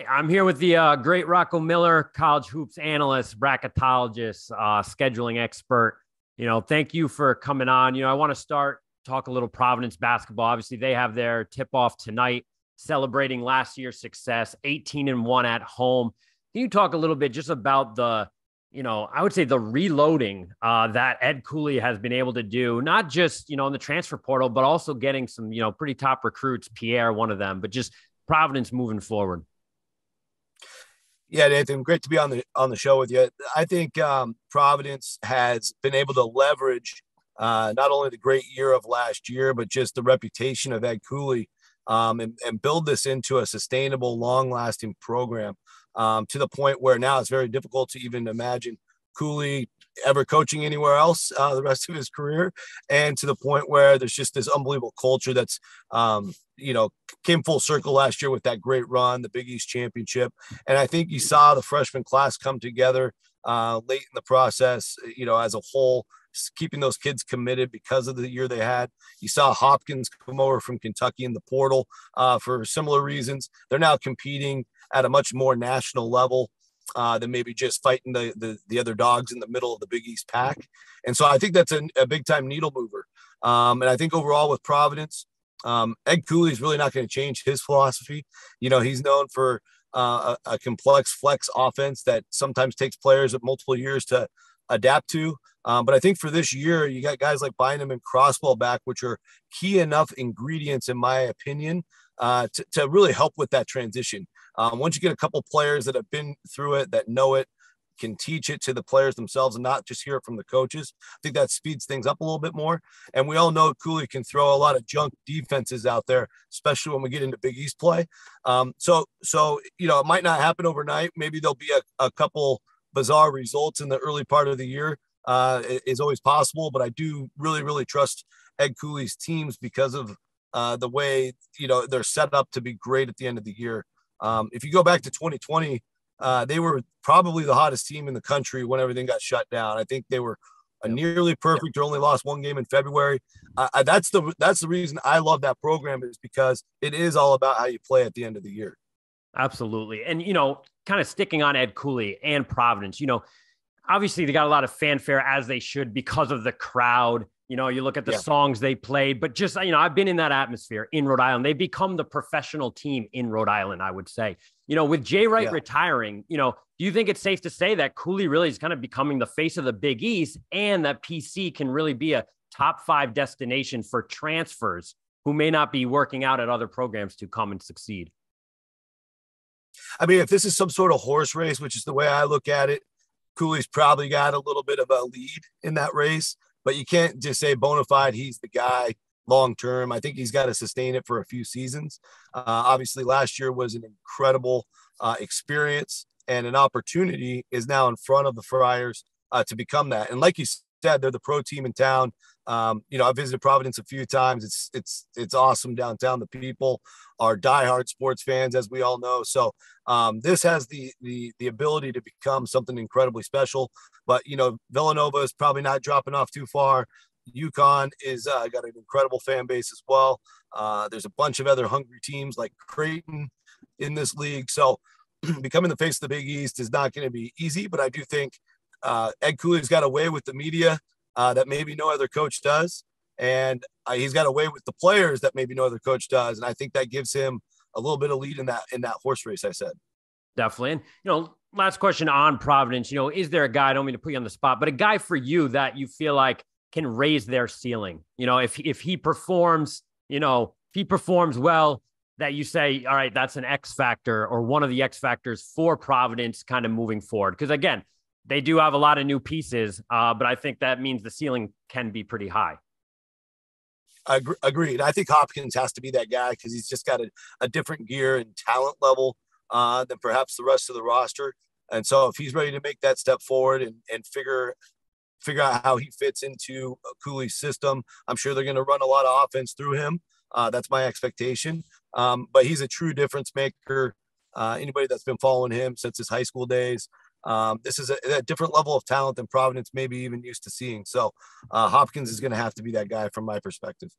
I'm here with the great Rocco Miller, college hoops analyst, bracketologist, scheduling expert. Thank you for coming on. I want to talk a little Providence basketball. Obviously, they have their tip-off tonight, celebrating last year's success, 18-1 at home. Can you talk a little bit just about I would say the reloading that Ed Cooley has been able to do, not just, in the transfer portal, but also getting some, pretty top recruits, Pierre, one of them, but just Providence moving forward. Yeah, Nathan, great to be on the show with you. I think Providence has been able to leverage not only the great year of last year, but just the reputation of Ed Cooley, and build this into a sustainable, long-lasting program, to the point where now it's very difficult to even imagine Cooley ever coaching anywhere else the rest of his career, and to the point where there's just this unbelievable culture that's came full circle last year with that great run, the Big East championship. And I think you saw the freshman class come together late in the process, as a whole, keeping those kids committed because of the year they had. You saw Hopkins come over from Kentucky in the portal for similar reasons. They're now competing at a much more national level than maybe just fighting the other dogs in the middle of the Big East pack. And so I think that's a big time needle mover. And I think overall with Providence, Ed Cooley is really not going to change his philosophy. He's known for a complex flex offense that sometimes takes players at multiple years to adapt to. But I think for this year, you got guys like Bynum and Crosswell back, which are key enough ingredients, in my opinion, to really help with that transition. Once you get a couple players that have been through it, that know it, can teach it to the players themselves and not just hear it from the coaches, I think that speeds things up a little bit more. And we all know Cooley can throw a lot of junk defenses out there, especially when we get into Big East play. So it might not happen overnight. Maybe there'll be a couple bizarre results in the early part of the year. Is always possible, but I do really, really trust Ed Cooley's teams because of the way, they're set up to be great at the end of the year. If you go back to 2020, they were probably the hottest team in the country when everything got shut down. I think they were nearly perfect. They only lost one game in February. That's the reason I love that program, is because it is all about how you play at the end of the year. Absolutely. And, kind of sticking on Ed Cooley and Providence, obviously they got a lot of fanfare, as they should, because of the crowd. You look at the songs they played, but just, I've been in that atmosphere in Rhode Island. They've become the professional team in Rhode Island, I would say. With Jay Wright retiring, do you think it's safe to say that Cooley really is kind of becoming the face of the Big East, and that PC can really be a top 5 destination for transfers who may not be working out at other programs to come and succeed? I mean, if this is some sort of horse race, which is the way I look at it, Cooley's probably got a little bit of a lead in that race. But you can't just say bona fide he's the guy long term. I think he's got to sustain it for a few seasons. Obviously, last year was an incredible experience, and an opportunity is now in front of the Friars to become that. And like you said, they're the pro team in town. I visited Providence a few times. It's awesome downtown. The people are diehard sports fans, as we all know. So this has the ability to become something incredibly special. But Villanova is probably not dropping off too far. UConn is got an incredible fan base as well. There's a bunch of other hungry teams like Creighton in this league. So becoming the face of the Big East is not going to be easy. But I do think Ed Cooley's got a way with the media that maybe no other coach does. And he's got a way with the players that maybe no other coach does. And I think that gives him a little bit of lead in that horse race, I said. Definitely. And, last question on Providence, is there a guy, I don't mean to put you on the spot, but a guy for you that you feel like can raise their ceiling? If he performs, if he performs well, that you say, all right, that's an X factor, or one of the X factors for Providence kind of moving forward. Because again, they do have a lot of new pieces, but I think that means the ceiling can be pretty high. Agreed. I think Hopkins has to be that guy because he's just got a different gear and talent level than perhaps the rest of the roster. And so if he's ready to make that step forward and figure out how he fits into Cooley's system, I'm sure they're going to run a lot of offense through him. That's my expectation. But he's a true difference maker. Anybody that's been following him since his high school days, this is a different level of talent than Providence maybe even used to seeing. So Hopkins is going to have to be that guy from my perspective.